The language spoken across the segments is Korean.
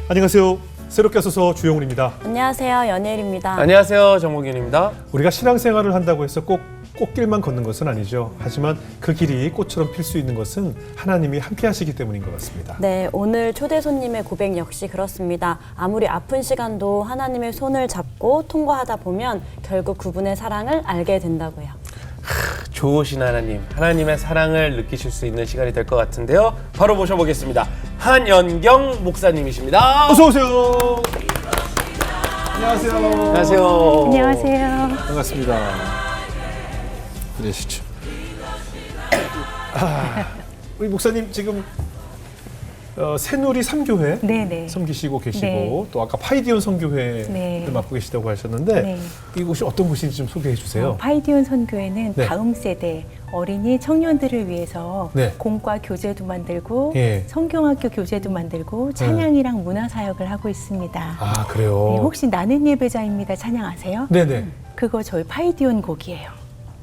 안녕하세요. 새롭게 와서 주영훈입니다. 안녕하세요. 연예일입니다. 안녕하세요. 정국윤입니다. 우리가 신앙생활을 한다고 해서 꼭 꽃길만 걷는 것은 아니죠. 하지만 그 길이 꽃처럼 필 수 있는 것은 하나님이 함께 하시기 때문인 것 같습니다. 네, 오늘 초대 손님의 고백 역시 그렇습니다. 아무리 아픈 시간도 하나님의 손을 잡고 통과하다 보면 결국 그분의 사랑을 알게 된다고요. 좋으신 하나님, 하나님의 사랑을 느끼실 수 있는 시간이 될 것 같은데요. 바로 모셔보겠습니다. 한연경 목사님이십니다. 어서 오세요. 안녕하세요. 안녕하세요. 안녕하세요. 반갑습니다. 그러시죠. 우리 목사님 지금 새누리 3교회 네네. 섬기시고 계시고 네. 또 아까 파이디온 선교회를 네. 맡고 계시다고 하셨는데 네. 이곳이 어떤 곳인지 좀 소개해 주세요. 파이디온 선교회는 네. 다음 세대 어린이 청년들을 위해서 네. 공과 교재도 만들고 예. 성경학교 교재도 만들고 찬양이랑 문화 사역을 하고 있습니다. 아 그래요? 네, 혹시 나는 예배자입니다 찬양 아세요? 네네. 그거 저희 파이디온 곡이에요.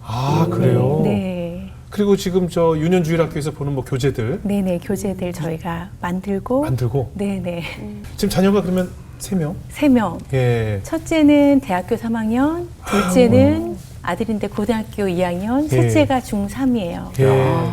아 그래요? 네. 그리고 지금 저 유년주일학교에서 보는 뭐 교재들 네네 교재들 저희가 만들고 만들고 네네 지금 자녀가 그러면 3명? 3명. 예. 첫째는 대학교 3학년, 둘째는 아들인데 고등학교 2학년, 예. 셋째가 중3이에요. 예.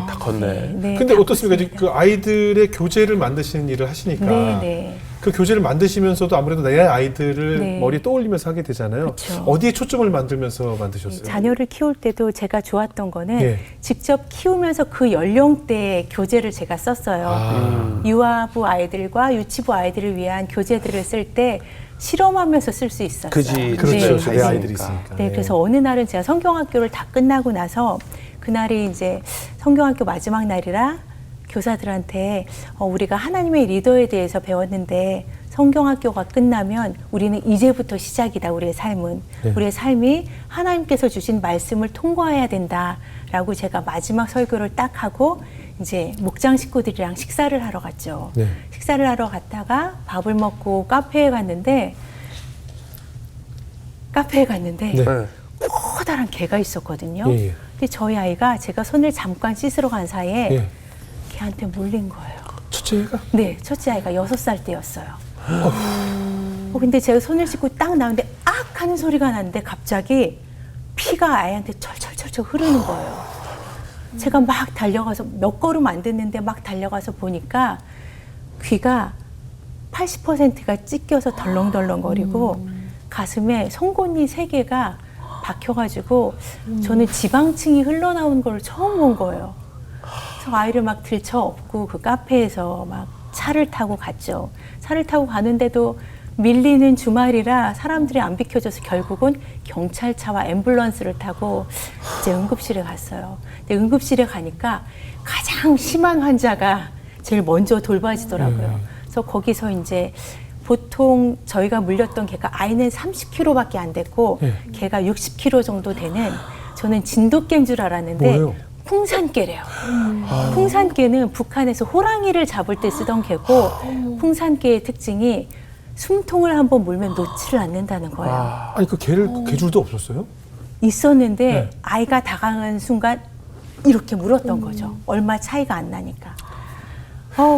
다 컸네. 근데 어떻습니까? 지금 그 아이들의 교재를 만드시는 일을 하시니까 네네. 그 교재를 만드시면서도 아무래도 내 아이들을 네. 머리에 떠올리면서 하게 되잖아요. 그쵸. 어디에 초점을 만들면서 만드셨어요? 자녀를 키울 때도 제가 좋았던 거는 예. 직접 키우면서 그 연령대의 교재를 제가 썼어요. 유아부 아이들과 유치부 아이들을 위한 교재들을 쓸 때 실험하면서 쓸 수 있었어요. 그지. 그렇죠. 네. 내 아이들이 있으니까. 네, 그래서 어느 날은 제가 성경학교를 다 끝나고 나서 그날이 이제 성경학교 마지막 날이라 교사들한테 우리가 하나님의 리더에 대해서 배웠는데 성경학교가 끝나면 우리는 이제부터 시작이다. 우리의 삶은. 네. 우리의 삶이 하나님께서 주신 말씀을 통과해야 된다라고 제가 마지막 설교를 딱 하고 이제 목장 식구들이랑 식사를 하러 갔죠. 네. 식사를 하러 갔다가 밥을 먹고 카페에 갔는데 네. 커다란 개가 있었거든요. 예, 예. 근데 저희 아이가 제가 손을 잠깐 씻으러 간 사이에 예. 걔한테 물린 거예요. 첫째가? 네, 첫째 아이가 6살 때였어요. 근데 제가 손을 씻고 딱 나오는데 악 하는 소리가 나는데 갑자기 피가 아이한테 철철철철 흐르는 거예요. 제가 막 달려가서 몇 걸음 안 됐는데 막 달려가서 보니까 귀가 80%가 찢겨서 덜렁덜렁거리고 가슴에 송곳니 3개가 박혀가지고 저는 지방층이 흘러나오는 걸 처음 본 거예요. 그래서 아이를 막 들쳐 업고 그 카페에서 막 차를 타고 갔죠. 차를 타고 가는데도 밀리는 주말이라 사람들이 안 비켜줘서 결국은 경찰차와 앰뷸런스를 타고 이제 응급실에 갔어요. 근데 응급실에 가니까 가장 심한 환자가 제일 먼저 돌봐지더라고요. 그래서 거기서 이제 보통 저희가 물렸던 개가 아이는 30kg밖에 안 됐고 개가 60kg 정도 되는 저는 진돗개인 줄 알았는데 뭐예요? 풍산개래요. 풍산개는 북한에서 호랑이를 잡을 때 쓰던 개고 풍산개의 특징이 숨통을 한번 물면 놓지를 않는다는 거예요. 아니 그 개줄도 없었어요? 있었는데 네. 아이가 다가간 순간 이렇게 물었던 거죠. 얼마 차이가 안 나니까.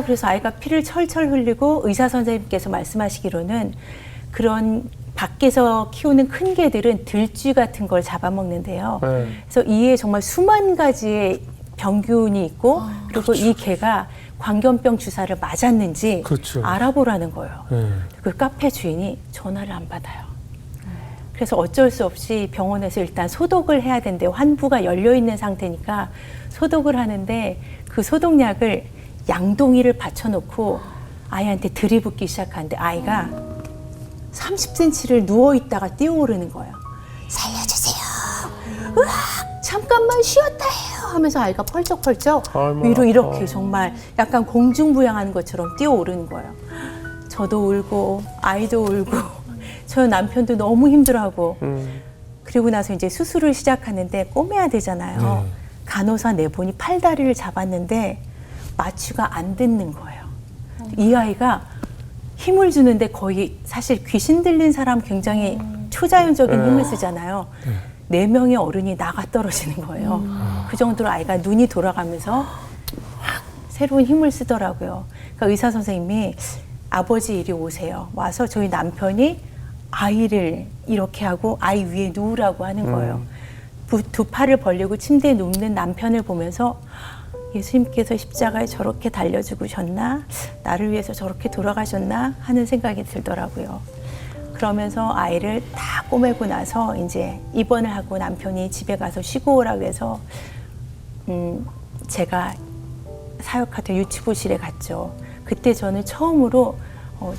그래서 아이가 피를 철철 흘리고 의사 선생님께서 말씀하시기로는 그런 밖에서 키우는 큰 개들은 들쥐 같은 걸 잡아먹는데요. 그래서 이에 정말 수만 가지의 병균이 있고 그리고 그렇죠. 이 개가 광견병 주사를 맞았는지 그렇죠. 알아보라는 거예요. 네. 그 카페 주인이 전화를 안 받아요. 그래서 어쩔 수 없이 병원에서 일단 소독을 해야 된대요. 환부가 열려 있는 상태니까 소독을 하는데 그 소독약을 양동이를 받쳐놓고 아이한테 들이붓기 시작하는데 아이가 30cm를 누워있다가 뛰어오르는 거예요. 살려주세요. 으악! 잠깐만 쉬었다 해요. 하면서 아이가 펄쩍펄쩍 위로 이렇게 정말 약간 공중부양하는 것처럼 뛰어오르는 거예요. 저도 울고 아이도 울고 저 남편도 너무 힘들어하고 그리고 나서 이제 수술을 시작하는데 꼬매야 되잖아요. 간호사 4분이 팔다리를 잡았는데 마취가 안 듣는 거예요. 이 아이가 힘을 주는데 거의 사실 귀신 들린 사람 굉장히 초자연적인 힘을 쓰잖아요. 4명의 어른이 나가 떨어지는 거예요. 그 정도로 아이가 눈이 돌아가면서 확 새로운 힘을 쓰더라고요. 그러니까 의사 선생님이 아버지 이리 오세요. 와서 저희 남편이 아이를 이렇게 하고 아이 위에 누우라고 하는 거예요. 두 팔을 벌리고 침대에 눕는 남편을 보면서 예수님께서 십자가에 저렇게 달려 죽으셨나? 나를 위해서 저렇게 돌아가셨나? 하는 생각이 들더라고요. 그러면서 아이를 다 꼬매고 나서 이제 입원을 하고 남편이 집에 가서 쉬고 오라고 해서 제가 사역하던 유치부실에 갔죠. 그때 저는 처음으로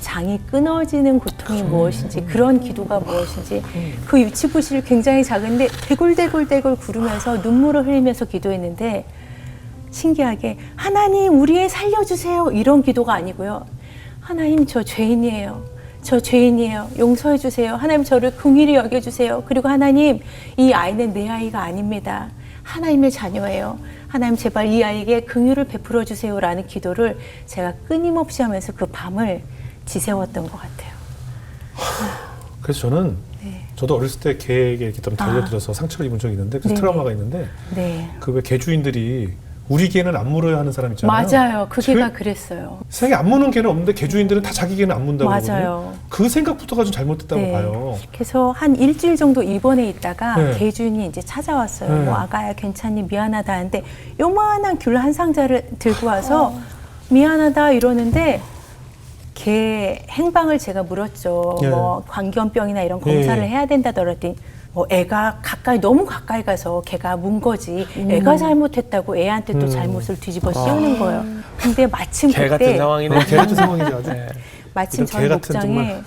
장이 끊어지는 고통이 무엇인지, 그런 기도가 무엇인지, 그 유치부실이 굉장히 작은데 대굴대굴대굴 구르면서 눈물을 흘리면서 기도했는데, 신기하게 하나님 우리 애 살려주세요 이런 기도가 아니고요. 하나님 저 죄인이에요. 저 죄인이에요. 용서해 주세요. 하나님 저를 긍휼히 여겨주세요. 그리고 하나님 이 아이는 내 아이가 아닙니다. 하나님의 자녀예요. 하나님 제발 이 아이에게 긍휼을 베풀어 주세요라는 기도를 제가 끊임없이 하면서 그 밤을 지새웠던 것 같아요. 그래서 저는 네. 저도 어렸을 때 개에게 이렇게 좀 달려들어서 상처를 입은 적이 있는데 그래서 네. 트라우마가 있는데 네. 그 왜 개주인들이 우리 개는 안 물어야 하는 사람 있잖아요. 맞아요. 그 개가 그랬어요. 세상에 안 무는 개는 없는데 개주인들은 다 자기 개는 안 문다고 맞아요. 그러거든요. 그 생각부터가 좀 잘못됐다고 네. 봐요. 그래서 한 일주일 정도 입원해 있다가 네. 개주인이 이제 찾아왔어요. 네. 뭐 아가야 괜찮니 미안하다 하는데 요만한 귤 한 상자를 들고 와서 미안하다 이러는데 개 행방을 제가 물었죠. 네. 뭐 광견병이나 이런 검사를 네. 해야 된다더랬더니 뭐 애가 너무 가까이 가서 걔가 문 거지. 애가 잘못했다고 애한테 또 잘못을 뒤집어 씌우는 거예요. 근데 마침 개 같은 그때 상황이네. 개 같은 상황이죠 아주. 네. 마침 이런 저희 개 같은 목장에 정말.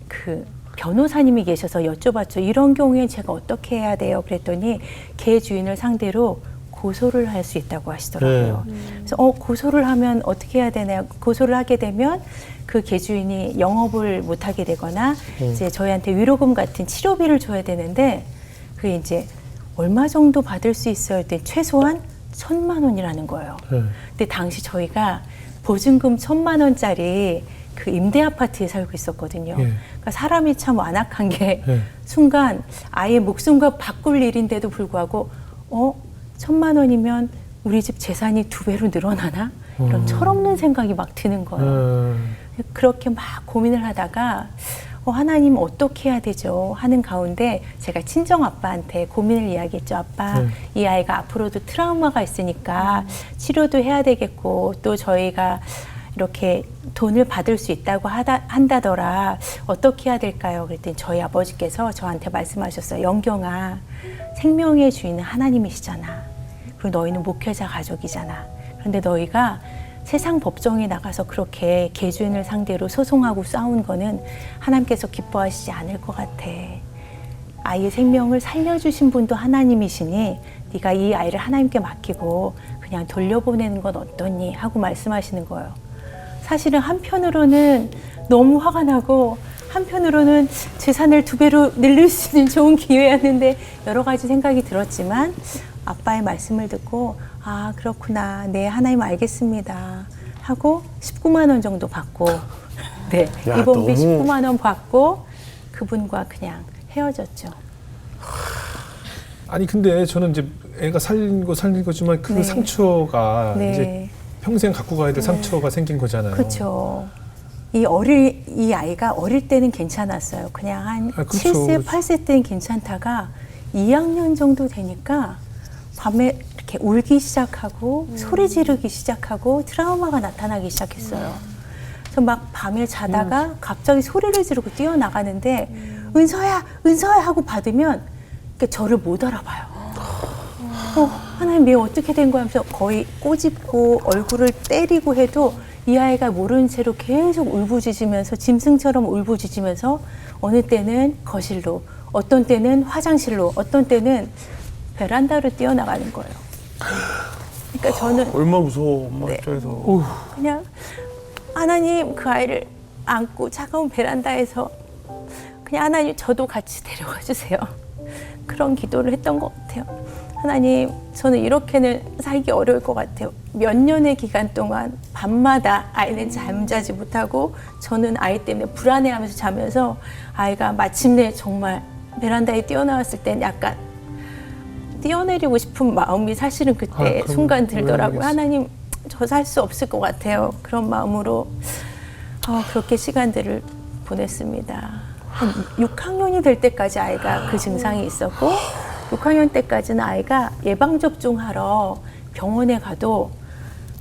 그 변호사님이 계셔서 여쭤봤죠. 이런 경우에 제가 어떻게 해야 돼요? 그랬더니 개 주인을 상대로 고소를 할 수 있다고 하시더라고요. 그래서 고소를 하면 어떻게 해야 되나요? 고소를 하게 되면 그 개 주인이 영업을 못 하게 되거나 이제 저희한테 위로금 같은 치료비를 줘야 되는데 그게 이제 얼마 정도 받을 수 있어요? 그때 최소한 1,000만 원이라는 거예요. 네. 근데 당시 저희가 보증금 1,000만 원짜리 그 임대 아파트에 살고 있었거든요. 예. 그러니까 사람이 참 완악한 게 예. 순간 아예 목숨과 바꿀 일인데도 불구하고 1,000만 원이면 우리 집 재산이 2배로 늘어나나? 이런 철없는 생각이 막 드는 거예요. 그렇게 막 고민을 하다가 하나님 어떻게 해야 되죠? 하는 가운데 제가 친정 아빠한테 고민을 이야기했죠. 아빠, 이 아이가 앞으로도 트라우마가 있으니까 치료도 해야 되겠고 또 저희가 이렇게 돈을 받을 수 있다고 한다더라. 어떻게 해야 될까요? 그랬더니 저희 아버지께서 저한테 말씀하셨어요. 영경아, 생명의 주인은 하나님이시잖아. 그리고 너희는 목회자 가족이잖아. 그런데 너희가 세상 법정에 나가서 그렇게 개주인을 상대로 소송하고 싸운 거는 하나님께서 기뻐하시지 않을 것 같아. 아이의 생명을 살려주신 분도 하나님이시니 네가 이 아이를 하나님께 맡기고 그냥 돌려보내는 건 어떠니? 하고 말씀하시는 거예요. 사실은 한편으로는 너무 화가 나고 한편으로는 재산을 2배로 늘릴 수 있는 좋은 기회였는데 여러 가지 생각이 들었지만 아빠의 말씀을 듣고 아 그렇구나 네 하나님 알겠습니다 하고 19만 원 정도 받고 네 야, 입원비 너무- 19만 원 받고 그분과 그냥 헤어졌죠. 아니 근데 저는 이제 애가 살린 거지만 그 네. 상처가 네. 이제 평생 갖고 가야 될 상처가 생긴 거잖아요. 그렇죠. 이 아이가 어릴 때는 괜찮았어요. 그냥 한 그렇죠. 7세, 8세 때는 괜찮다가 2학년 정도 되니까 밤에 이렇게 울기 시작하고 소리 지르기 시작하고 트라우마가 나타나기 시작했어요. 그래서 막 밤에 자다가 갑자기 소리를 지르고 뛰어나가는데 은서야, 은서야 하고 받으면 저를 못 알아봐요. 하나님 얘 어떻게 된 거야 하면서 거의 꼬집고 얼굴을 때리고 해도 이 아이가 모르는 채로 계속 울부짖으면서 짐승처럼 울부짖으면서 어느 때는 거실로 어떤 때는 화장실로 어떤 때는 베란다로 뛰어나가는 거예요. 그러니까 저는 얼마나 무서워 엄마 네. 입장에서. 그냥 하나님 그 아이를 안고 차가운 베란다에서 그냥 하나님 저도 같이 데려가 주세요. 그런 기도를 했던 것 같아요. 하나님 저는 이렇게는 살기 어려울 것 같아요. 몇 년의 기간 동안 밤마다 아이는 잠자지 못하고 저는 아이 때문에 불안해하면서 자면서 아이가 마침내 정말 베란다에 뛰어나왔을 땐 약간 뛰어내리고 싶은 마음이 사실은 그때 그럼 순간 들더라고요. 왜 하나님 저 살 수 없을 것 같아요. 그런 마음으로 그렇게 시간들을 보냈습니다. 한 6학년이 될 때까지 아이가 그 증상이 있었고 6학년 때까지는 아이가 예방접종하러 병원에 가도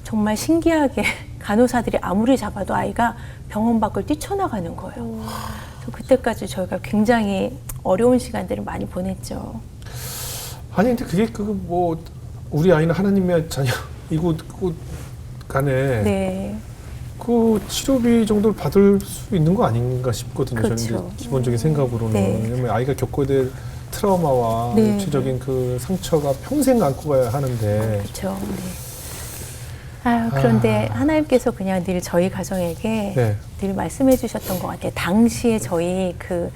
정말 신기하게 간호사들이 아무리 잡아도 아이가 병원 밖을 뛰쳐나가는 거예요. 그래서 그때까지 저희가 굉장히 어려운 시간들을 많이 보냈죠. 아니 근데 그게 뭐 우리 아이는 하나님의 자녀이고 간에 네. 그 치료비 정도를 받을 수 있는 거 아닌가 싶거든요. 저는 이제 그렇죠. 기본적인 생각으로는. 네. 왜냐면 아이가 겪어야 될 트라우마와 네. 육체적인 그 상처가 평생 안고 가야 하는데. 그렇죠. 네. 그런데 하나님께서 그냥 늘 저희 가정에게 네. 늘 말씀해 주셨던 것 같아요. 당시에 저희 그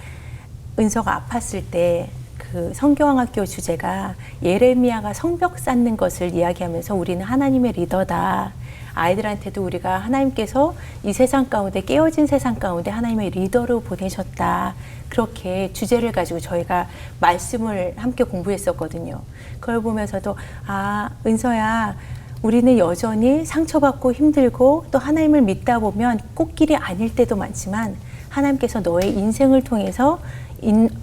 은서가 아팠을 때 그 성경학교 주제가 예레미야가 성벽 쌓는 것을 이야기하면서 우리는 하나님의 리더다. 아이들한테도 우리가 하나님께서 이 세상 가운데 깨어진 세상 가운데 하나님의 리더로 보내셨다. 그렇게 주제를 가지고 저희가 말씀을 함께 공부했었거든요. 그걸 보면서도 은서야 우리는 여전히 상처받고 힘들고 또 하나님을 믿다 보면 꽃길이 아닐 때도 많지만 하나님께서 너의 인생을 통해서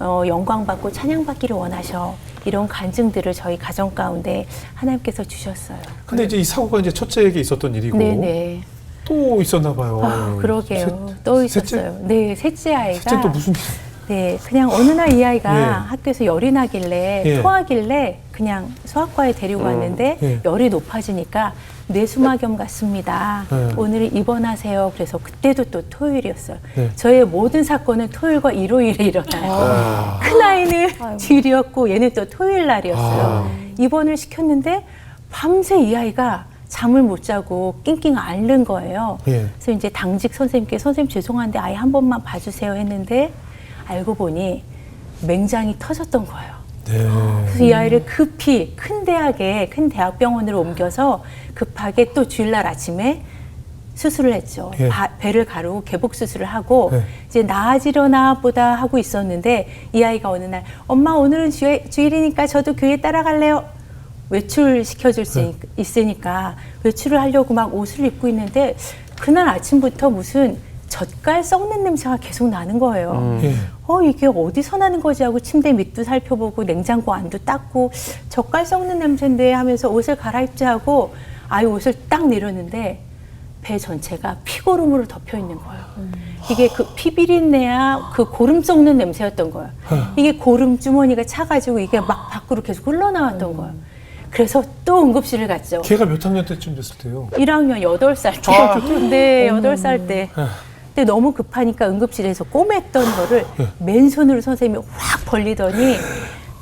영광받고 찬양받기를 원하셔. 이런 간증들을 저희 가정 가운데 하나님께서 주셨어요. 근데 이제 이 사고가 이제 첫째에게 있었던 일이고 네네. 또 있었나 봐요. 그러게요. 또 있었어요. 네, 셋째 아이가. 셋째 또 무슨 일? 네, 그냥 어느 날 이 아이가 예. 학교에서 열이 나길래 예. 토하길래 그냥 소아과에 데리고 왔는데 예. 열이 높아지니까 뇌수막염 같습니다. 예. 오늘 입원하세요. 그래서 그때도 또 토요일이었어요. 예. 저의 모든 사건은 토요일과 일요일에 일어나요. 큰 아이는 주일이었고 얘는 또 토요일 날이었어요. 입원을 시켰는데 밤새 이 아이가 잠을 못 자고 낑낑 앓는 거예요. 예. 그래서 이제 당직 선생님께 선생님 죄송한데 아이 한 번만 봐주세요 했는데 알고 보니 맹장이 터졌던 거예요. 네. 그래서 이 아이를 급히 큰 대학병원으로 옮겨서 급하게 또 주일날 아침에 수술을 했죠. 예. 배를 가르고 개복 수술을 하고 예. 이제 나아지려나 보다 하고 있었는데 이 아이가 어느 날 엄마 오늘은 주일이니까 저도 교회 따라갈래요. 외출시켜줄 수 있으니까 외출을 하려고 막 옷을 입고 있는데 그날 아침부터 무슨 젓갈 썩는 냄새가 계속 나는 거예요. 예. 이게 어디서 나는 거지 하고 침대 밑도 살펴보고 냉장고 안도 닦고 젓갈 썩는 냄새인데 하면서 옷을 갈아입지 하고 아이 옷을 딱 내렸는데 배 전체가 피고름으로 덮여 있는 거예요. 이게 그 피비린내야 그 고름 썩는 냄새였던 거예요. 이게 고름 주머니가 차가지고 이게 막 밖으로 계속 흘러나왔던 거예요. 그래서 또 응급실을 갔죠. 걔가 몇 학년 때쯤 됐을 때요? 1학년 8살 때. 네, 8살 때. 근데 너무 급하니까 응급실에서 꼬맸던 거를 맨손으로 선생님이 확 벌리더니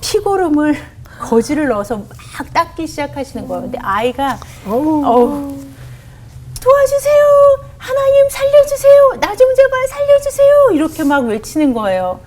피고름을 거지를 넣어서 막 닦기 시작하시는 거예요. 근데 아이가 도와주세요. 하나님 살려주세요. 나 좀 제발 살려주세요. 이렇게 막 외치는 거예요.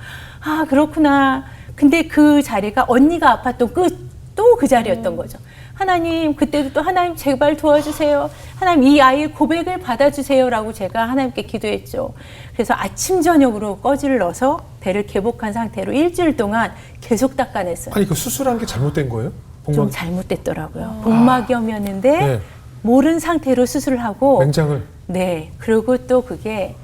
그렇구나. 근데 그 자리가 언니가 아팠던 또 그 자리였던 거죠. 하나님, 그때도 또 하나님 제발 도와주세요. 하나님 이 아이의 고백을 받아주세요라고 제가 하나님께 기도했죠. 그래서 아침 저녁으로 꺼지를 넣어서 배를 개복한 상태로 일주일 동안 계속 닦아냈어요. 아니 그 수술한 게 잘못된 거예요? 좀 잘못됐더라고요. 복막염이었는데 네. 모른 상태로 수술을 하고 맹장을. 네. 그리고 또 그게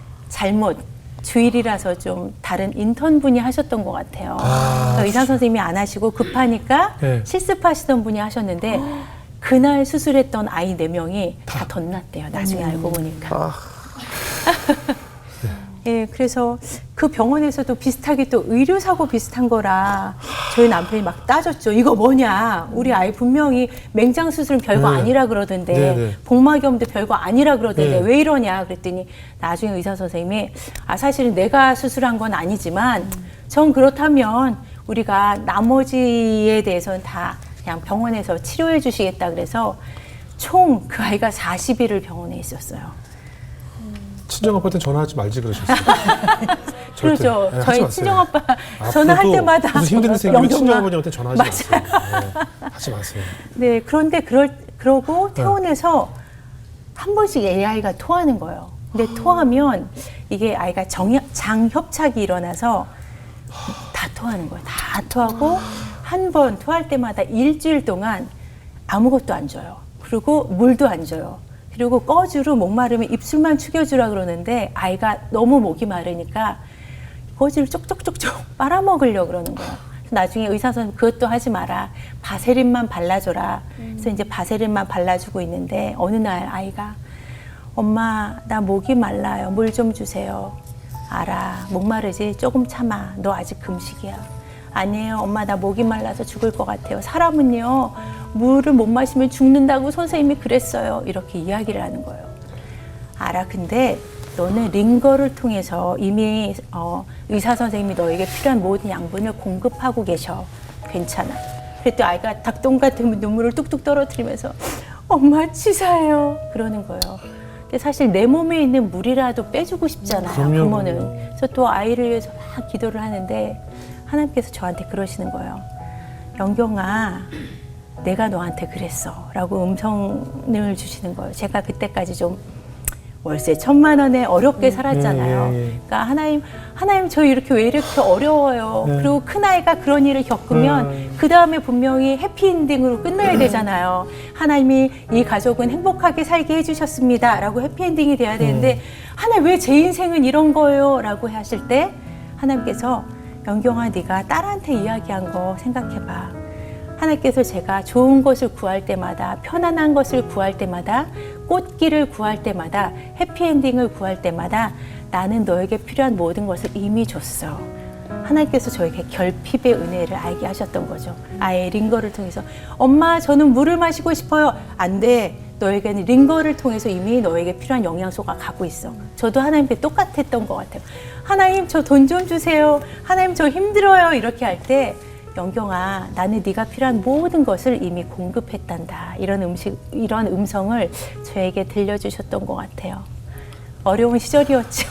주일이라서 좀 다른 인턴분이 하셨던 것 같아요. 의사 선생님이 안 하시고 급하니까 네. 실습하시던 분이 하셨는데 그날 수술했던 아이 4명이 다 덧났대요. 나중에 알고 보니까. 예, 그래서 그 병원에서도 비슷하게 또 의료사고 비슷한 거라 저희 남편이 막 따졌죠. 이거 뭐냐. 우리 아이 분명히 맹장 수술은 별거 네. 아니라 그러던데 네. 복막염도 별거 아니라 그러던데 네. 왜 이러냐 그랬더니 나중에 의사 선생님이 사실은 내가 수술한 건 아니지만 전 그렇다면 우리가 나머지에 대해서는 다 그냥 병원에서 치료해 주시겠다 그래서 총 그 아이가 40일을 병원에 있었어요. 친정아빠한테 전화하지 말지 그러셨어요. 그렇죠. 네, 하지 저희 마세요. 친정아빠 전화할 앞으로도 때마다 무슨 힘든 일 생기면 영경아. 친정아버님한테 전화하지 마세요. 네, 하지 마세요. 네, 그런데 그러고 퇴원해서 한 번씩 AI가 토하는 거예요. 근데 토하면 이게 아이가 장협착이 일어나서 다 토하는 거예요. 다 토하고 한 번 토할 때마다 일주일 동안 아무것도 안 줘요. 그리고 물도 안 줘요. 그리고 꺼주로 목마르면 입술만 축여주라 그러는데 아이가 너무 목이 마르니까 거지를 쪽쪽쪽쪽 빨아먹으려고 그러는 거예요. 그래서 나중에 의사 선생님 그것도 하지 마라. 바세린만 발라줘라. 그래서 이제 바세린만 발라주고 있는데 어느 날 아이가 엄마 나 목이 말라요. 물 좀 주세요. 알아. 목마르지? 조금 참아. 너 아직 금식이야. 아니에요. 엄마 나 목이 말라서 죽을 것 같아요. 사람은요. 물을 못 마시면 죽는다고 선생님이 그랬어요. 이렇게 이야기를 하는 거예요. 알아. 근데 너는 링거를 통해서 이미 의사 선생님이 너에게 필요한 모든 양분을 공급하고 계셔. 괜찮아. 그랬더니 아이가 닭똥 같은 눈물을 뚝뚝 떨어뜨리면서 엄마 치사해요. 그러는 거예요. 근데 사실 내 몸에 있는 물이라도 빼주고 싶잖아요. 그럼요. 부모는. 그래서 또 아이를 위해서 막 기도를 하는데 하나님께서 저한테 그러시는 거예요. 영경아, 내가 너한테 그랬어. 라고 음성을 주시는 거예요. 제가 그때까지 좀 월세 1,000만 원에 어렵게 살았잖아요. 그러니까 하나님 저 이렇게 왜 이렇게 어려워요. 그리고 큰아이가 그런 일을 겪으면 그 다음에 분명히 해피엔딩으로 끝나야 되잖아요. 하나님이 이 가족은 행복하게 살게 해주셨습니다. 라고 해피엔딩이 돼야 되는데 하나님 왜 제 인생은 이런 거예요? 라고 하실 때 하나님께서 영경아 네가 딸한테 이야기한 거 생각해봐. 하나님께서 제가 좋은 것을 구할 때마다 편안한 것을 구할 때마다 꽃길을 구할 때마다 해피엔딩을 구할 때마다 나는 너에게 필요한 모든 것을 이미 줬어. 하나님께서 저에게 결핍의 은혜를 알게 하셨던 거죠. 아예 링거를 통해서 엄마 저는 물을 마시고 싶어요. 안 돼. 너에게는 링거를 통해서 이미 너에게 필요한 영양소가 가고 있어. 저도 하나님께 똑같았던 것 같아요. 하나님 저 돈 좀 주세요. 하나님 저 힘들어요. 이렇게 할 때 영경아, 나는 네가 필요한 모든 것을 이미 공급했단다. 이런 음성을 저에게 들려주셨던 것 같아요. 어려운 시절이었죠.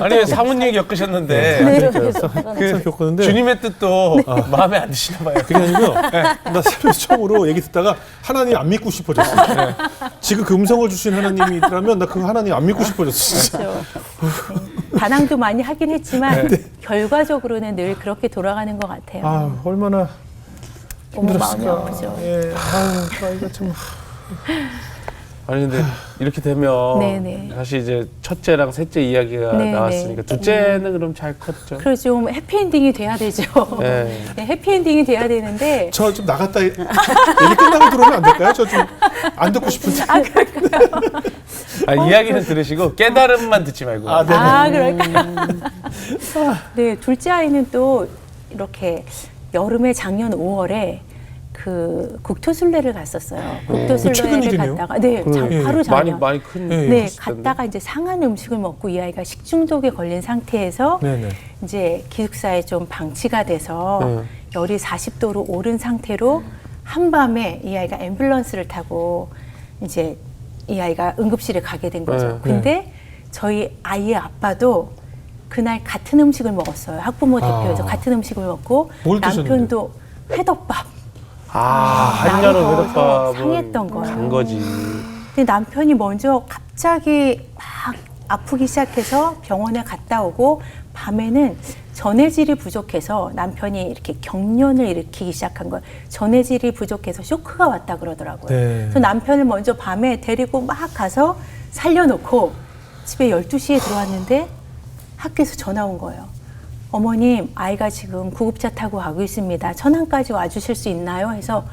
아니 사모님 겪으셨는데 네. 그 겪었는데 주님의 뜻도 마음에 안 드시나 봐요. 그게 아니고요. 나 살면서 처음으로 얘기 듣다가 하나님 안 믿고 싶어졌어요. 지금 그 음성을 주신 하나님이 있더라면 나 그 하나님 안 믿고 싶어졌어. 그렇죠. 네. 반항도 많이 하긴 했지만 결과적으로는 늘 그렇게 돌아가는 것 같아요. 아, 얼마나 너무 마음이 힘들었을까. 아프죠. 예, 아유, 그 아이가 참. 아니 근데 이렇게 되면 네네. 사실 이제 첫째랑 셋째 이야기가 네네. 나왔으니까 둘째는 그럼 잘 컸죠. 그래서 좀 해피엔딩이 돼야 되죠. 네. 네, 해피엔딩이 돼야 되는데 저 좀 나갔다 얘기 끝나고 들어오면 안 될까요? 저 좀 안 듣고 싶은데. 이야기는 들으시고 깨달음만 듣지 말고. 그럴까요? 네, 둘째 아이는 또 이렇게 여름에 작년 5월에 그 국토순례를 갔었어요. 최근 국토순례를 일이네요. 갔다가 네, 예. 바로 작년. 많이 큰. 예, 네, 했을 텐데. 갔다가 이제 상한 음식을 먹고 이 아이가 식중독에 걸린 상태에서 네네. 이제 기숙사에 좀 방치가 돼서 네. 열이 40도로 오른 상태로 한밤에 이 아이가 앰뷸런스를 타고 이제 이 아이가 응급실에 가게 된 거죠. 네, 근데 저희 아이의 아빠도 그날 같은 음식을 먹었어요. 학부모 대표에서 같은 음식을 먹고 뭘 남편도 회덮밥. 한여름 날이 회덮밥을 더워서 상했던 거예요. 간 거지. 근데 남편이 먼저 갑자기 막 아프기 시작해서 병원에 갔다 오고 밤에는 전해질이 부족해서 남편이 이렇게 경련을 일으키기 시작한 거예요. 전해질이 부족해서 쇼크가 왔다 그러더라고요. 네. 그래서 남편을 먼저 밤에 데리고 막 가서 살려놓고 집에 12시에 들어왔는데 학교에서 전화 온 거예요. 어머님, 아이가 지금 구급차 타고 가고 있습니다. 천안까지 와주실 수 있나요? 해서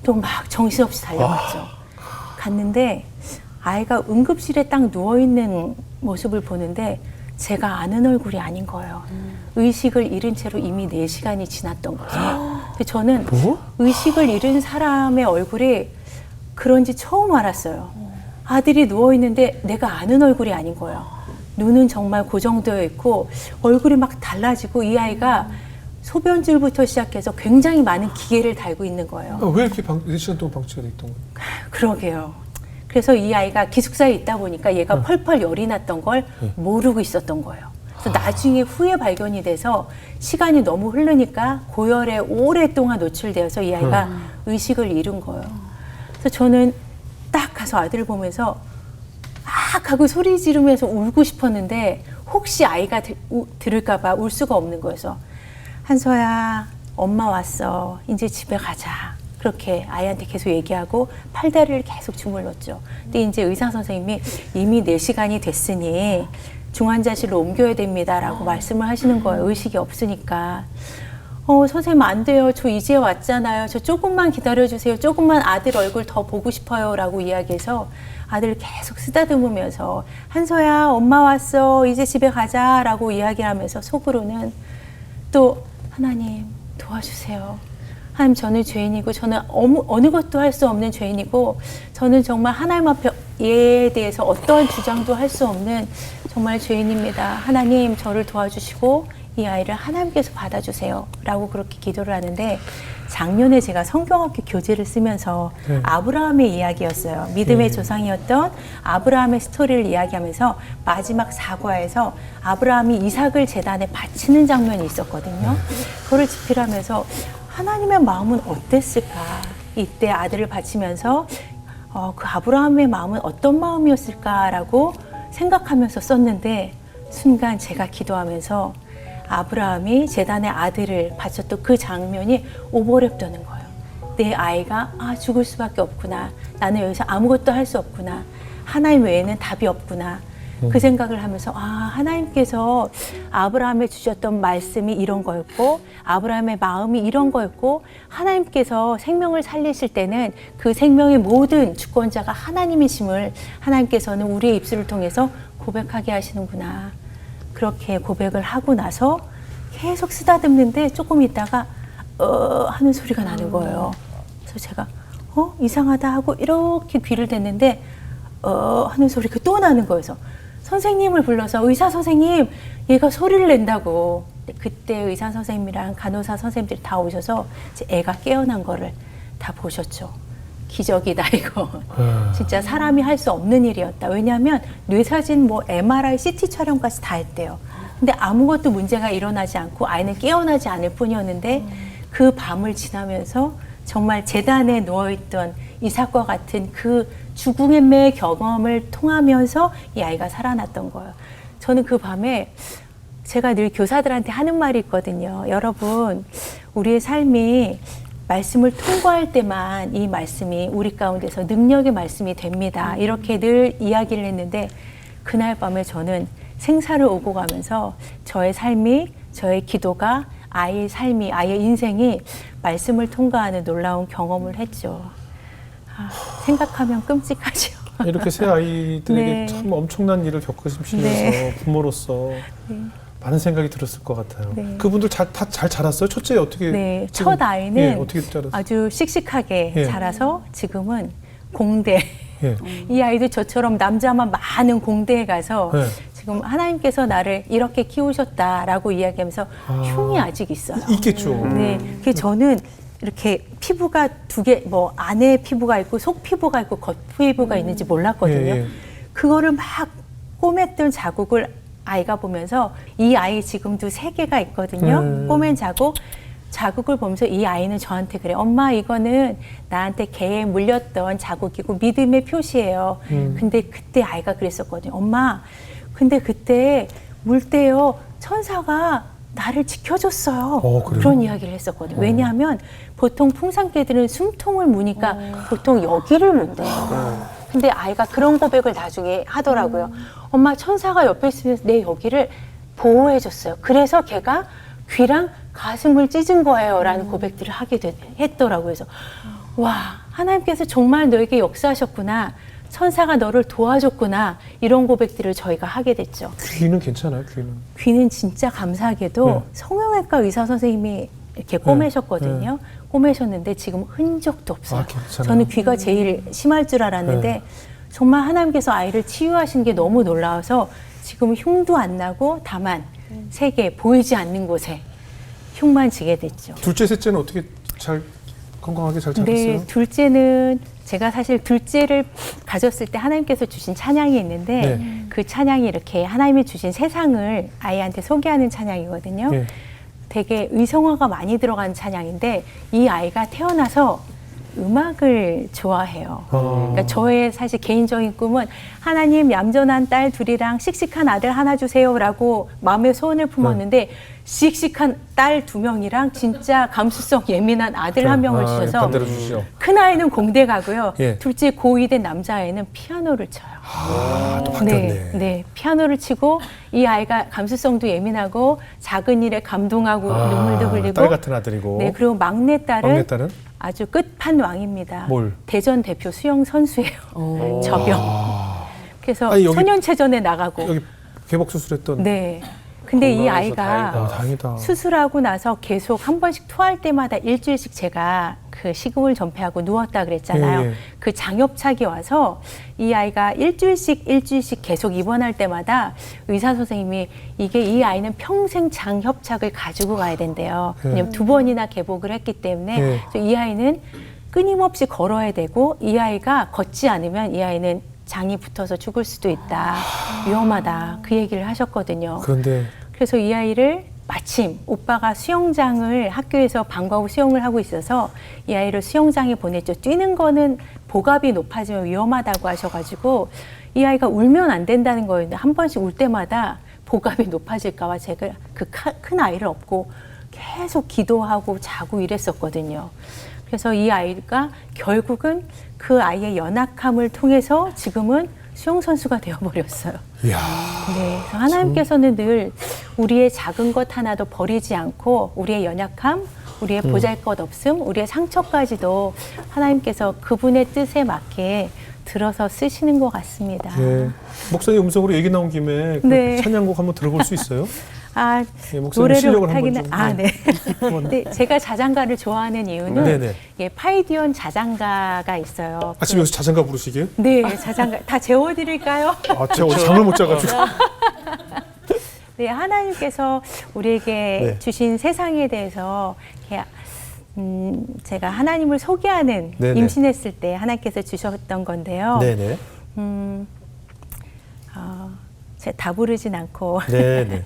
또 막 정신없이 달려갔죠. 갔는데 아이가 응급실에 딱 누워있는 모습을 보는데 제가 아는 얼굴이 아닌 거예요. 의식을 잃은 채로 이미 4시간이 지났던 거죠. 근데 저는 의식을 잃은 사람의 얼굴이 그런지 처음 알았어요. 아들이 누워있는데 내가 아는 얼굴이 아닌 거예요. 눈은 정말 고정되어 있고 얼굴이 막 달라지고 이 아이가 소변줄부터 시작해서 굉장히 많은 기계를 달고 있는 거예요. 왜 이렇게 4시간 동안 방치가 돼 있던 거예요? 그러게요. 그래서 이 아이가 기숙사에 있다 보니까 얘가 펄펄 열이 났던 걸 모르고 있었던 거예요. 그래서 나중에 후에 발견이 돼서 시간이 너무 흐르니까 고열에 오랫동안 노출되어서 이 아이가 의식을 잃은 거예요. 그래서 저는 딱 가서 아들을 보면서 막 하고 소리 지르면서 울고 싶었는데 혹시 아이가 들을까 봐 울 수가 없는 거여서 한서야 엄마 왔어. 이제 집에 가자. 그렇게 아이한테 계속 얘기하고 팔다리를 계속 주물렀죠. 근데 이제 의사 선생님이 이미 4시간이 됐으니 중환자실로 옮겨야 됩니다라고 말씀을 하시는 거예요. 의식이 없으니까. 선생님 안 돼요. 저 이제 왔잖아요. 저 조금만 기다려주세요. 조금만 아들 얼굴 더 보고 싶어요. 라고 이야기해서 아들을 계속 쓰다듬으면서 한서야 엄마 왔어. 이제 집에 가자. 라고 이야기하면서 속으로는 또 하나님 도와주세요. 하나님 저는 죄인이고 저는 어느 것도 할 수 없는 죄인이고 저는 정말 하나님 앞에 얘에 대해서 어떠한 주장도 할 수 없는 정말 죄인입니다. 하나님 저를 도와주시고 이 아이를 하나님께서 받아주세요 라고 그렇게 기도를 하는데 작년에 제가 성경학교 교재를 쓰면서 아브라함의 이야기였어요. 믿음의 조상이었던 아브라함의 스토리를 이야기하면서 마지막 사과에서 아브라함이 이삭을 제단에 바치는 장면이 있었거든요. 그거를 집필하면서 하나님의 마음은 어땠을까? 이때 아들을 바치면서 그 아브라함의 마음은 어떤 마음이었을까라고 생각하면서 썼는데 순간 제가 기도하면서 아브라함이 제단에 아들을 바쳤던 그 장면이 오버랩되는 거예요. 내 아이가 죽을 수밖에 없구나. 나는 여기서 아무것도 할 수 없구나. 하나님 외에는 답이 없구나. 그 생각을 하면서 하나님께서 아브라함에 주셨던 말씀이 이런 거였고 아브라함의 마음이 이런 거였고 하나님께서 생명을 살리실 때는 그 생명의 모든 주권자가 하나님이심을 하나님께서는 우리의 입술을 통해서 고백하게 하시는구나. 그렇게 고백을 하고 나서 계속 쓰다듬는데 조금 있다가 하는 소리가 나는 거예요. 그래서 제가 이상하다 하고 이렇게 귀를 댔는데 하는 소리가 또 나는 거여서 선생님을 불러서 의사 선생님 얘가 소리를 낸다고. 그때 의사 선생님이랑 간호사 선생님들이 다 오셔서 제 애가 깨어난 거를 다 보셨죠. 기적이다 이거. 진짜 사람이 할 수 없는 일이었다. 왜냐하면 뇌사진 MRI, CT 촬영까지 다 했대요. 근데 아무것도 문제가 일어나지 않고 아이는 깨어나지 않을 뿐이었는데 그 밤을 지나면서 정말 제단에 누워있던 이삭과 같은 그 죽음의 경험을 통하면서 이 아이가 살아났던 거예요. 저는 그 밤에 제가 늘 교사들한테 하는 말이 있거든요. 여러분, 우리의 삶이 말씀을 통과할 때만 이 말씀이 우리 가운데서 능력의 말씀이 됩니다. 이렇게 늘 이야기를 했는데 그날 밤에 저는 생사를 오고 가면서 저의 삶이, 저의 기도가 아이의 삶이, 아이의 인생이 말씀을 통과하는 놀라운 경험을 했죠. 생각하면 끔찍하죠. 이렇게 새 아이들에게 네. 참 엄청난 일을 겪으시면서 네. 부모로서 네. 많은 생각이 들었을 것 같아요. 네. 그분들 다 잘 자랐어요? 첫째 어떻게? 네, 지금, 첫 아이는 어떻게 자랐어요? 아주 씩씩하게 예. 자라서 지금은 공대. 예. 이 아이도 저처럼 남자만 많은 공대에 가서 네. 지금 하나님께서 나를 이렇게 키우셨다라고 이야기하면서 흉이 아직 있어요. 있겠죠. 네, 그 저는 이렇게 피부가 두 개, 안에 피부가 있고 속 피부가 있고 겉 피부가 있는지 몰랐거든요. 예, 예. 그거를 막 꼬맸던 자국을 아이가 보면서 이 아이 지금도 3개가 있거든요. 꼬맨 자국을 보면서 이 아이는 저한테 그래. 엄마 이거는 나한테 개에 물렸던 자국이고 믿음의 표시예요. 근데 그때 아이가 그랬었거든요. 엄마, 근데 그때 물 때요 천사가 나를 지켜줬어요. 그래요? 그런 이야기를 했었거든요. 왜냐하면 보통 풍산개들은 숨통을 무니까 보통 여기를 문대요. 근데 아이가 그런 고백을 나중에 하더라고요. 엄마 천사가 옆에 있으면서 내 여기를 보호해줬어요. 그래서 걔가 귀랑 가슴을 찢은 거예요. 라는 고백들을 하게 했더라고요. 그래서 와, 하나님께서 정말 너에게 역사하셨구나. 천사가 너를 도와줬구나. 이런 고백들을 저희가 하게 됐죠. 귀는 괜찮아요, 귀는. 귀는 진짜 감사하게도 네. 성형외과 의사 선생님이 이렇게 꼬매셨거든요. 꼬매셨는데 지금 흔적도 없어요. 괜찮아요. 저는 귀가 제일 심할 줄 알았는데 정말 하나님께서 아이를 치유하신 게 너무 놀라워서 지금 흉도 안 나고 다만 3개 보이지 않는 곳에 흉만 지게 됐죠. 둘째, 셋째는 어떻게 건강하게 잘 자랐어요? 네, 둘째는 제가 사실 둘째를 가졌을 때 하나님께서 주신 찬양이 있는데 네. 그 찬양이 이렇게 하나님이 주신 세상을 아이한테 소개하는 찬양이거든요. 네. 되게 의성어가 많이 들어간 찬양인데 이 아이가 태어나서 음악을 좋아해요. 그러니까 저의 사실 개인적인 꿈은 하나님 얌전한 딸 둘이랑 씩씩한 아들 하나 주세요라고 마음의 소원을 품었는데 씩씩한 딸 2명이랑 진짜 감수성 예민한 아들 1명을 주셔서 반대로 주시죠. 큰 아이는 공대 가고요. 예. 둘째 고2 된 남자아이는 피아노를 쳐요. 또 바뀌었네. 네, 피아노를 치고 이 아이가 감수성도 예민하고 작은 일에 감동하고 눈물도 흘리고 딸 같은 아들이고. 네, 그리고 막내딸은 막내딸은 아주 끝판왕입니다. 뭘? 대전 대표 수영 선수예요. 저병. 그래서 아니, 여기- 소년체전에 나가고. 여기 개복 수술했던. 네. 근데 이 건강해서 아이가 다행이다. 다행이다. 수술하고 나서 계속 한 번씩 토할 때마다 일주일씩 제가 그 식음을 전폐하고 누웠다 그랬잖아요. 예, 예. 그 장협착이 와서 이 아이가 일주일씩 계속 입원할 때마다 의사 선생님이 이게 이 아이는 평생 장협착을 가지고 가야 된대요. 예. 왜냐면 2번이나 개복을 했기 때문에 예. 그래서 이 아이는 끊임없이 걸어야 되고 이 아이가 걷지 않으면 이 아이는 장이 붙어서 죽을 수도 있다. 위험하다. 그 얘기를 하셨거든요. 그런데 그래서 이 아이를 마침 오빠가 수영장을 학교에서 방과 후 수영을 하고 있어서 이 아이를 수영장에 보냈죠. 뛰는 거는 복압이 높아지면 위험하다고 하셔가지고 이 아이가 울면 안 된다는 거였는데 한 번씩 울 때마다 복압이 높아질까 봐 제가 그 큰 아이를 업고 계속 기도하고 자고 이랬었거든요. 그래서 이 아이가 결국은 그 아이의 연약함을 통해서 지금은 수영선수가 되어버렸어요. 이야. 네, 그래서 하나님께서는 늘 우리의 작은 것 하나도 버리지 않고 우리의 연약함, 우리의 보잘것없음, 우리의 상처까지도 하나님께서 그분의 뜻에 맞게 들어서 쓰시는 것 같습니다. 예. 목사님 음성으로 얘기 나온 김에 그 네. 찬양곡 한번 들어볼 수 있어요? 아, 예, 목사님 노래를 실력을 못하기는 한번 좀, 아, 네. 한번. 네, 제가 자장가를 좋아하는 이유는 네네. 예, 파이디온 자장가가 있어요. 아침에 여기서 자장가 부르시게요? 네, 자장가 다 재워드릴까요? 아, 제가 오늘 잠을 못 자가지고. 네, 하나님께서 우리에게 네. 주신 세상에 대해서 이렇게, 제가 하나님을 소개하는 네네. 임신했을 때 하나님께서 주셨던 건데요. 네네. 제가 다 부르진 않고 네네.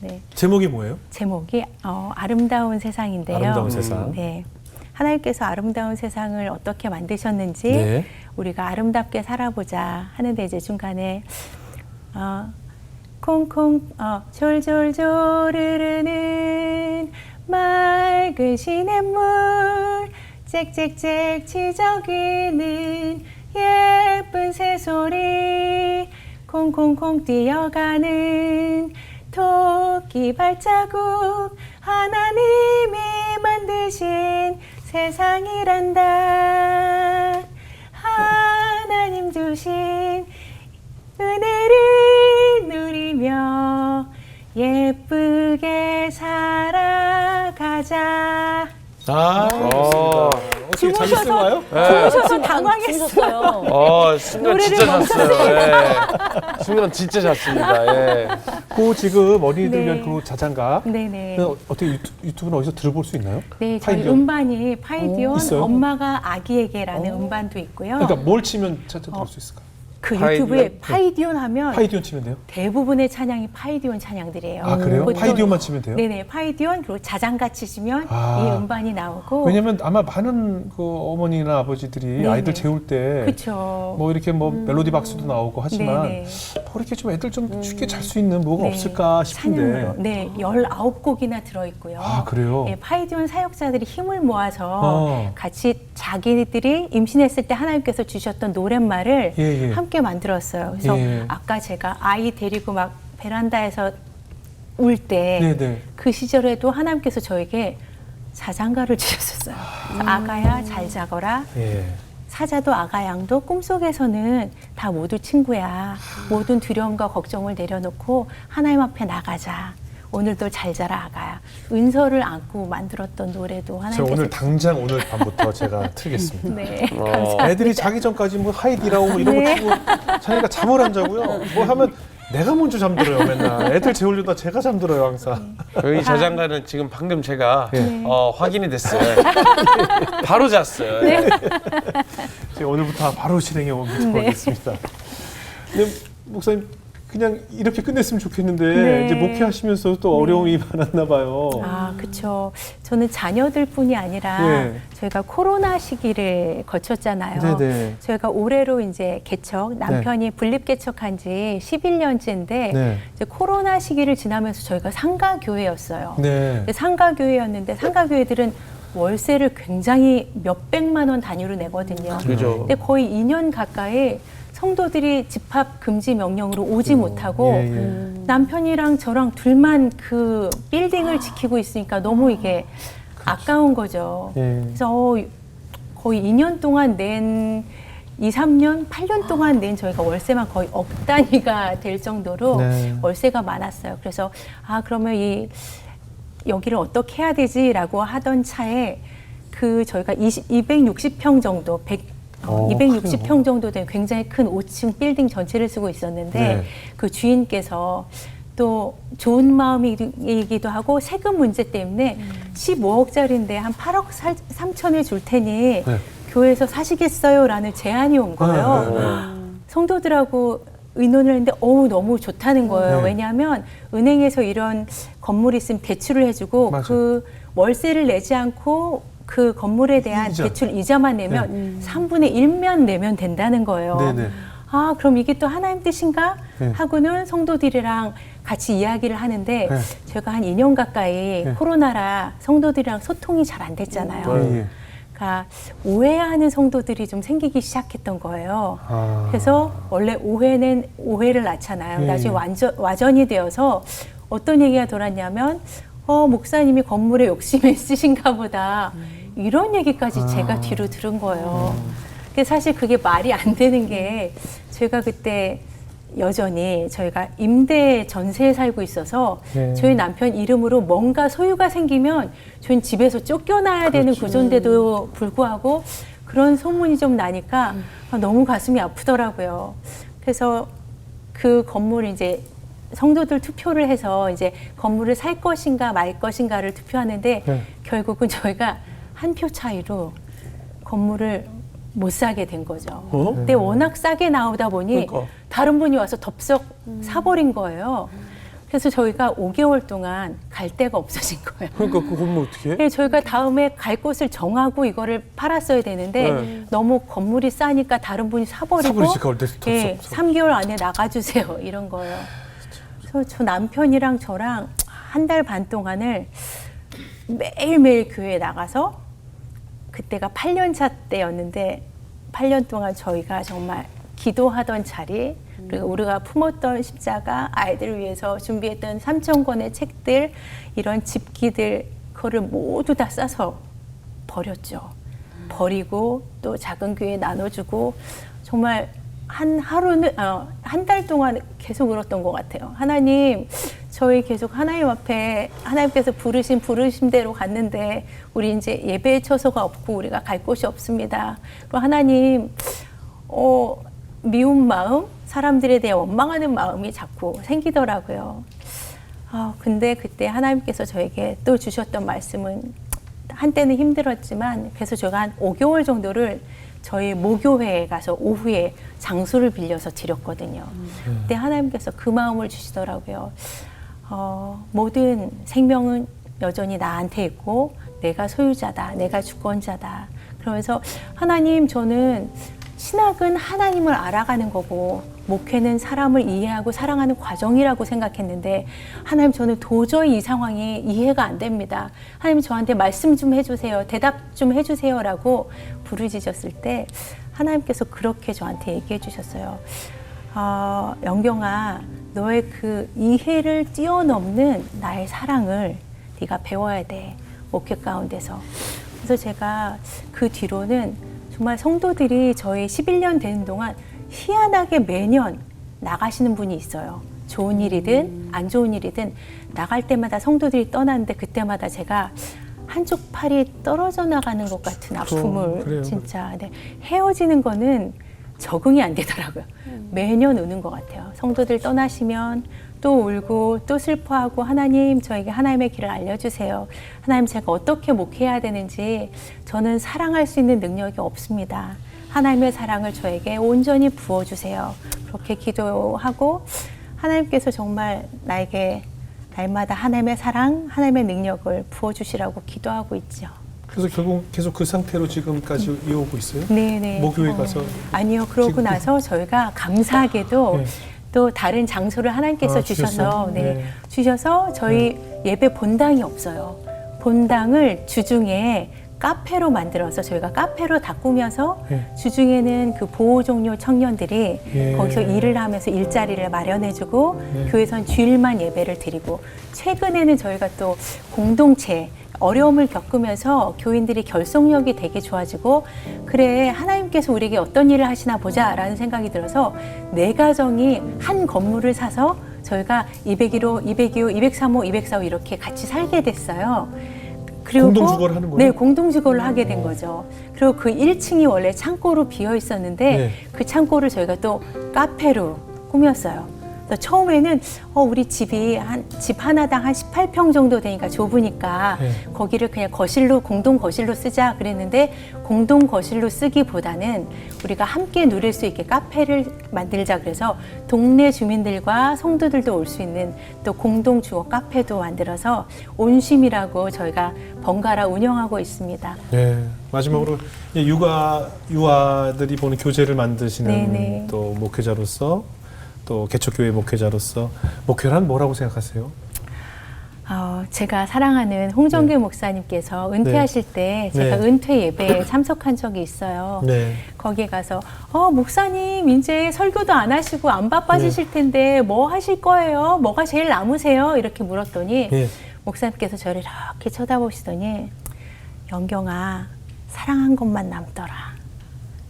네, 제목이 뭐예요? 제목이 아름다운 세상인데요. 아름다운 세상. 네, 하나님께서 아름다운 세상을 어떻게 만드셨는지 네. 우리가 아름답게 살아보자 하는데 이제 중간에 콩콩 졸졸졸 흐르는 맑은 시냇물 짹짹짹 지저귀는 예쁜 새소리 콩콩콩 뛰어가는 토끼 발자국 하나님이 만드신 세상이란다. 하나님 주신 은혜를 누리며 예쁘게 살아가자. 어떻게 재밌을까요? 주무셔서 당황했어요. 주무셨어요. 순간 노래를 진짜 잤어요. 예. 순간 진짜 잤습니다. 예. 그 지금 어린이들 위한 네. 그 자장가. 네네. 어떻게 유튜브는 어디서 들어볼 수 있나요? 네, 저희 파이디온? 음반이 파이디온 있어요? 엄마가 아기에게라는 음반도 있고요. 그러니까 뭘 치면 찾아 들을 수 있을까? 그 파이디온? 유튜브에 파이디온 하면 파이디온 치면 돼요? 대부분의 찬양이 파이디온 찬양들이에요. 아, 그래요? 보통- 파이디온만 치면 돼요? 네네, 파이디온 그리고 자장가 치시면 아. 이 음반이 나오고. 왜냐면 아마 많은 그 어머니나 아버지들이 네네. 아이들 재울 때 그렇죠. 뭐 이렇게 뭐 멜로디 박스도 나오고 하지만 네네. 뭐 이렇게 좀 애들 좀 쉽게 잘 수 있는 뭐가 네, 없을까 싶은데. 찬양으로. 네, 19곡이나 들어있고요. 아, 그래요? 네, 파이디온 사역자들이 힘을 모아서 어. 같이 자기들이 임신했을 때 하나님께서 주셨던 노랫말을 예, 예. 함께 만들었어요. 그래서 예. 아까 제가 아이 데리고 막 베란다에서 울 때 네네. 그 시절에도 하나님께서 저에게 자장가를 주셨었어요. 그래서 아가야 잘 자거라. 예. 사자도 아가 양도 꿈속에서는 다 모두 친구야. 모든 두려움과 걱정을 내려놓고 하나님 앞에 나가자. 오늘도 잘 자라 아가야. 은서를 안고 만들었던 노래도 제가 하나님께서 오늘 당장 오늘 밤부터 제가 틀겠습니다. 네, 감사합니다. 애들이 자기 전까지 뭐 하이디라고 뭐 이런 네. 거 치고 자기가 잠을 안 자고요. 뭐 하면 내가 먼저 잠들어요 맨날. 애들 재우려다 제가 잠들어요 항상. 여기 자장가는 지금 방금 제가 네. 확인이 됐어요. 바로 잤어요. 예. 제가 오늘부터 바로 실행해 보도록 네. 하겠습니다. 근데 목사님 그냥 이렇게 끝냈으면 좋겠는데 네. 이제 목회하시면서 또 어려움이 많았나 봐요. 아, 그렇죠. 저는 자녀들뿐이 아니라 네. 저희가 코로나 시기를 거쳤잖아요. 네네. 저희가 올해로 이제 개척, 남편이 분립 개척한 지 11년째인데 네. 이제 코로나 시기를 지나면서 저희가 상가교회였어요. 네. 상가교회였는데 상가교회들은 월세를 굉장히 몇백만 원 단위로 내거든요. 그죠. 근데 거의 2년 가까이 성도들이 집합 금지 명령으로 오지 못하고 예, 예. 남편이랑 저랑 둘만 그 빌딩을 지키고 있으니까 너무 이게 아까운 거죠. 예. 그래서 거의 2년 동안 낸 2, 3년, 8년 동안 낸 저희가 월세만 거의 억 단위가 될 정도로 네. 월세가 많았어요. 그래서 그러면 여기를 어떻게 해야 되지라고 하던 차에 그 저희가 260평 정도 260평 정도 된 굉장히 큰 5층 빌딩 전체를 쓰고 있었는데 네. 그 주인께서 또 좋은 마음이기도 하고 세금 문제 때문에 15억짜리인데 한 8억 3천을 줄 테니 네. 교회에서 사시겠어요? 라는 제안이 온 거예요. 성도들하고 의논을 했는데 너무 좋다는 거예요. 네. 왜냐하면 은행에서 이런 건물이 있으면 대출을 해주고 맞아요. 그 월세를 내지 않고 그 건물에 대한 이자. 대출 이자만 내면 3분의 1면 내면 된다는 거예요. 네네. 그럼 이게 또 하나님 뜻인가? 네. 하고는 성도들이랑 같이 이야기를 하는데 네. 제가 한 2년 가까이 네. 코로나라 성도들이랑 소통이 잘 안 됐잖아요. 예, 예. 그러니까 오해하는 성도들이 좀 생기기 시작했던 거예요. 아. 그래서 원래 오해는 오해를 낳잖아요. 예, 나중에 예. 와전이 되어서 어떤 얘기가 돌았냐면 목사님이 건물에 욕심이 있으신가 보다. 이런 얘기까지 제가 뒤로 들은 거예요. 근데 사실 그게 말이 안 되는 게 제가 그때 여전히 저희가 임대 전세에 살고 있어서 네. 저희 남편 이름으로 뭔가 소유가 생기면 저희는 집에서 쫓겨나야 되는 구조인데도 불구하고 그런 소문이 좀 나니까 너무 가슴이 아프더라고요. 그래서 그 건물을 이제 성도들 투표를 해서 이제 건물을 살 것인가 말 것인가를 투표하는데 네. 결국은 저희가 한 표 차이로 건물을 못 사게 된 거죠. 근데 워낙 싸게 나오다 보니 그러니까. 다른 분이 와서 덥석 사버린 거예요. 그래서 저희가 5개월 동안 갈 데가 없어진 거예요. 그러니까 그 건물 어떻게 해? 그래서 저희가 다음에 갈 곳을 정하고 이거를 팔았어야 되는데 네. 너무 건물이 싸니까 다른 분이 사버리고 사버리니까 올 때서 예, 덥석. 3개월 안에 나가주세요 이런 거예요. 그래서 저 남편이랑 저랑 한 달 반 동안을 매일매일 교회에 나가서 그때가 8년 차 때였는데 8년 동안 저희가 정말 기도하던 자리 그리고 우리가 품었던 십자가 아이들을 위해서 준비했던 3,000권의 책들 이런 집기들 그거를 모두 다 싸서 버렸죠. 버리고 또 작은 교회에 나눠주고 정말 한 달 동안 계속 울었던 것 같아요. 하나님, 저희 계속 하나님 앞에 하나님께서 부르신 부르심대로 갔는데 우리 이제 예배의 처소가 없고 우리가 갈 곳이 없습니다. 그리고 하나님, 미운 마음, 사람들에 대해 원망하는 마음이 자꾸 생기더라고요. 근데 그때 하나님께서 저에게 또 주셨던 말씀은 한때는 힘들었지만 그래서 제가 한 5개월 정도를 저희 모교회에 가서 오후에 장소를 빌려서 드렸거든요. 그때 하나님께서 그 마음을 주시더라고요. 모든 생명은 여전히 나한테 있고 내가 소유자다. 내가 주권자다. 그러면서 하나님 저는 신학은 하나님을 알아가는 거고 목회는 사람을 이해하고 사랑하는 과정이라고 생각했는데 하나님 저는 도저히 이 상황이 이해가 안 됩니다. 하나님 저한테 말씀 좀 해주세요. 대답 좀 해주세요 라고 부르짖었을 때 하나님께서 그렇게 저한테 얘기해 주셨어요. 영경아 너의 그 이해를 뛰어넘는 나의 사랑을 네가 배워야 돼. 목회 가운데서. 그래서 제가 그 뒤로는 정말 성도들이 저희 11년 되는 동안 희한하게 매년 나가시는 분이 있어요. 좋은 일이든 안 좋은 일이든 나갈 때마다 성도들이 떠나는데 그때마다 제가 한쪽 팔이 떨어져 나가는 것 같은 아픔을 그래요. 진짜 헤어지는 거는 적응이 안 되더라고요. 매년 우는 것 같아요. 성도들 떠나시면 또 울고 또 슬퍼하고 하나님 저에게 하나님의 길을 알려주세요. 하나님 제가 어떻게 목회해야 되는지 저는 사랑할 수 있는 능력이 없습니다. 하나님의 사랑을 저에게 온전히 부어주세요. 그렇게 기도하고 하나님께서 정말 나에게 날마다 하나님의 사랑, 하나님의 능력을 부어주시라고 기도하고 있죠. 그래서 결국 계속 그 상태로 지금까지 이어오고 있어요? 네네. 모교회 가서? 아니요. 그러고 지금- 나서 저희가 감사하게도 네. 또 다른 장소를 하나님께서 아, 주셔서 주셨어요? 네. 네. 주셔서 저희 예배 본당이 없어요. 본당을 주중에 카페로 만들어서 저희가 카페로 다 꾸며서 네. 주중에는 그 보호 종료 청년들이 예. 거기서 일을 하면서 일자리를 마련해주고 네. 교회선 주일만 예배를 드리고 최근에는 저희가 또 공동체 어려움을 겪으면서 교인들이 결속력이 되게 좋아지고 그래 하나님께서 우리에게 어떤 일을 하시나 보자라는 생각이 들어서 네 가정이 한 건물을 사서 저희가 201호, 202호, 203호, 204호 이렇게 같이 살게 됐어요. 그리고 공동주거를 하는 거예요? 네, 공동주거를 하게 된 거죠. 그리고 그 1층이 원래 창고로 비어 있었는데 네. 그 창고를 저희가 또 카페로 꾸몄어요. 그래서 처음에는 우리 집이 집 하나당 한 18평 정도 되니까 좁으니까 네. 거기를 그냥 거실로 공동 거실로 쓰자 그랬는데 공동 거실로 쓰기보다는 우리가 함께 누릴 수 있게 카페를 만들자 그래서 동네 주민들과 성도들도 올 수 있는 또 공동 주거 카페도 만들어서 온심이라고 저희가 번갈아 운영하고 있습니다. 네. 마지막으로 유아들이 보는 교재를 만드시는 네네. 또 목회자로서 또 개척교회 목회자로서 목회란 뭐라고 생각하세요? 제가 사랑하는 홍정규 목사님께서 은퇴하실 때 제가 네. 은퇴 예배에 참석한 적이 있어요. 네. 거기에 가서 목사님 이제 설교도 안 하시고 안 바빠지실 텐데 뭐 하실 거예요? 뭐가 제일 남으세요? 이렇게 물었더니 예. 목사님께서 저를 이렇게 쳐다보시더니 영경아 사랑한 것만 남더라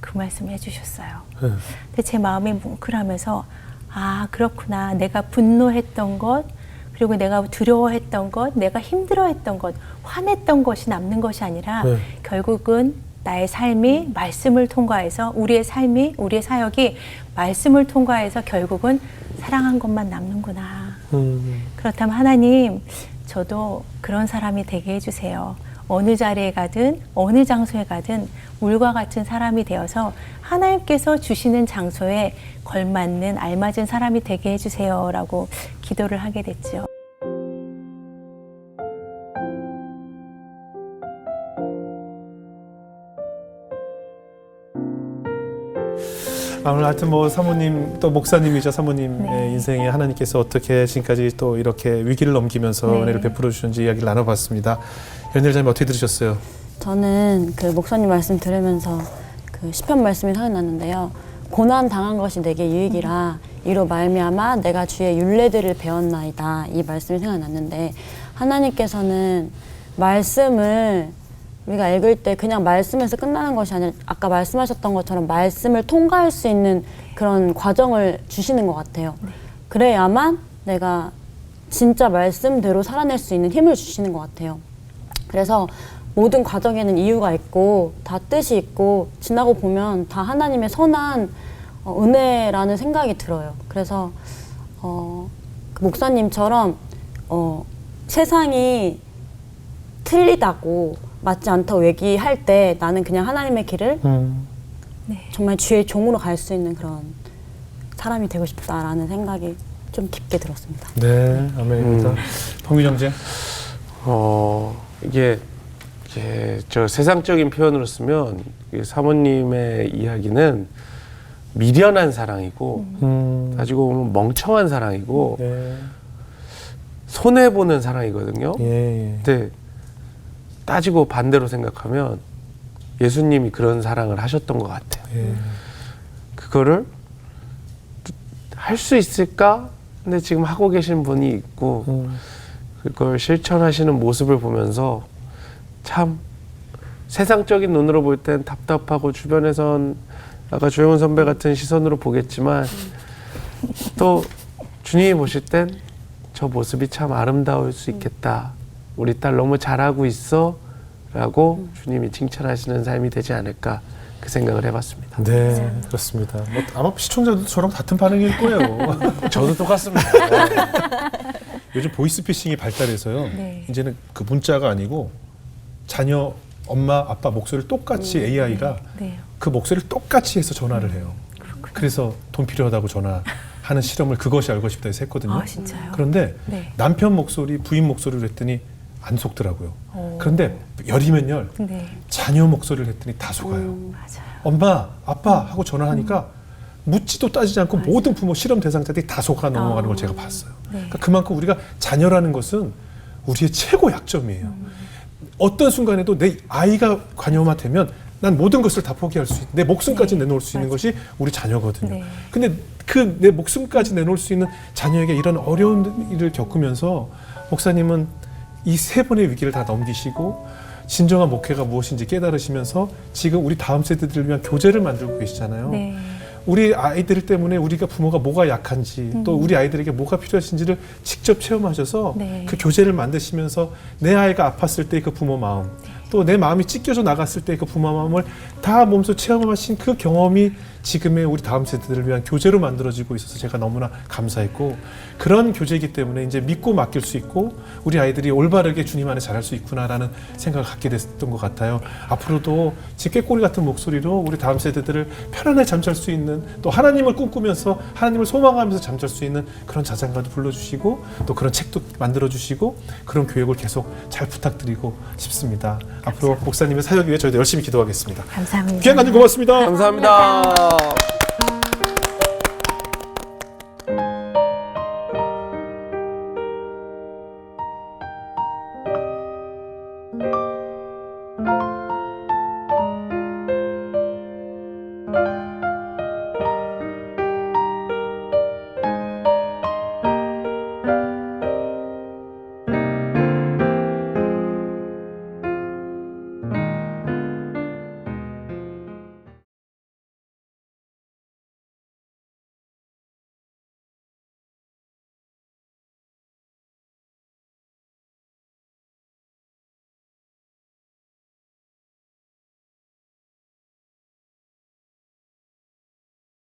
그 말씀을 해주셨어요. 네. 근데 제 마음이 뭉클하면서 그렇구나 내가 분노했던 것 그리고 내가 두려워했던 것 내가 힘들어했던 것 화냈던 것이 남는 것이 아니라 네. 결국은 나의 삶이 말씀을 통과해서 우리의 삶이 우리의 사역이 말씀을 통과해서 결국은 사랑한 것만 남는구나. 그렇다면 하나님 저도 그런 사람이 되게 해주세요. 어느 자리에 가든 어느 장소에 가든 물과 같은 사람이 되어서 하나님께서 주시는 장소에 걸맞는 알맞은 사람이 되게 해주세요라고 기도를 하게 됐죠. 오늘 하여튼 뭐 사모님 또 목사님이자 사모님의 네. 인생에 하나님께서 어떻게 지금까지 또 이렇게 위기를 넘기면서 네. 은혜를 베풀어 주셨는지 이야기를 나눠봤습니다. 연일자님 어떻게 들으셨어요? 저는 그 목사님 말씀 들으면서 그 시편 말씀이 생각났는데요. 고난 당한 것이 내게 유익이라 이로 말미암아 내가 주의 율례들을 배웠나이다. 이 말씀이 생각났는데 하나님께서는 말씀을 우리가 읽을 때 그냥 말씀에서 끝나는 것이 아니라 아까 말씀하셨던 것처럼 말씀을 통과할 수 있는 그런 과정을 주시는 것 같아요. 그래야만 내가 진짜 말씀대로 살아낼 수 있는 힘을 주시는 것 같아요. 그래서 모든 과정에는 이유가 있고 다 뜻이 있고 지나고 보면 다 하나님의 선한 은혜라는 생각이 들어요. 그래서 그 목사님처럼 세상이 틀리다고 맞지 않다고 얘기할 때 나는 그냥 하나님의 길을 정말 주의 종으로 갈 수 있는 그런 사람이 되고 싶다라는 생각이 좀 깊게 들었습니다. 네, 아멘입니다.彭규정제. 이게 저 세상적인 표현으로 쓰면 사모님의 이야기는 미련한 사랑이고 가지고 보면 멍청한 사랑이고 네. 손해 보는 사랑이거든요. 예. 근데 따지고 반대로 생각하면 예수님이 그런 사랑을 하셨던 것 같아요. 예. 그거를 할 수 있을까? 근데 지금 하고 계신 분이 있고 그걸 실천하시는 모습을 보면서 참 세상적인 눈으로 볼 땐 답답하고 주변에선 아까 조영훈 선배 같은 시선으로 보겠지만 또 주님이 보실 땐 저 모습이 참 아름다울 수 있겠다. 우리 딸 너무 잘하고 있어 라고 주님이 칭찬하시는 삶이 되지 않을까 그 생각을 해봤습니다. 네, 그렇습니다. 뭐 아마 시청자들도 저랑 같은 반응일 거예요. 저도 똑같습니다. 요즘 보이스피싱이 발달해서요. 네. 이제는 그 문자가 아니고 자녀 엄마 아빠 목소리를 똑같이 AI가 네. 그 목소리를 똑같이 해서 전화를 해요. 그래서 돈 필요하다고 전화하는 하는 실험을 그것이 알고 싶다 해서 했거든요. 아, 진짜요? 그런데 네. 남편 목소리, 부인 목소리를 했더니 안 속더라고요. 오. 그런데 열이면 열, 네. 자녀 목소리를 했더니 다 속아요. 맞아요. 엄마, 아빠 하고 전화하니까 묻지도 따지지 않고 모든 부모 실험 대상자들이 다 속아 넘어가는 걸 제가 봤어요. 네. 그러니까 그만큼 우리가 자녀라는 것은 우리의 최고 약점이에요. 어떤 순간에도 내 아이가 관여화되면 난 모든 것을 다 포기할 수 있는, 내 목숨까지 네. 내놓을 수 있는 맞아요. 것이 우리 자녀거든요. 네. 근데 그 내 목숨까지 내놓을 수 있는 자녀에게 이런 어려운 일을 겪으면서 목사님은 이 세 번의 위기를 다 넘기시고 진정한 목회가 무엇인지 깨달으시면서 지금 우리 다음 세대들을 위한 교재를 만들고 계시잖아요. 네. 우리 아이들 때문에 우리가 부모가 뭐가 약한지 또 우리 아이들에게 뭐가 필요하신지를 직접 체험하셔서 네. 그 교재를 만드시면서 내 아이가 아팠을 때 그 부모 마음 또 내 마음이 찢겨져 나갔을 때 그 부모 마음을 다 몸소 체험하신 그 경험이 지금의 우리 다음 세대들을 위한 교재로 만들어지고 있어서 제가 너무나 감사했고 그런 교재이기 때문에 이제 믿고 맡길 수 있고 우리 아이들이 올바르게 주님 안에 자랄 수 있구나라는 생각을 갖게 됐던 것 같아요. 앞으로도 쥐꾀꼬리 같은 목소리로 우리 다음 세대들을 편안하게 잠잘 수 있는 또 하나님을 꿈꾸면서 하나님을 소망하면서 잠잘 수 있는 그런 자장가도 불러주시고 또 그런 책도 만들어주시고 그런 교육을 계속 잘 부탁드리고 싶습니다. 앞으로 목사님의 사역 위해 저희도 열심히 기도하겠습니다. 감사합니다. 귀한 간증 고맙습니다. 감사합니다.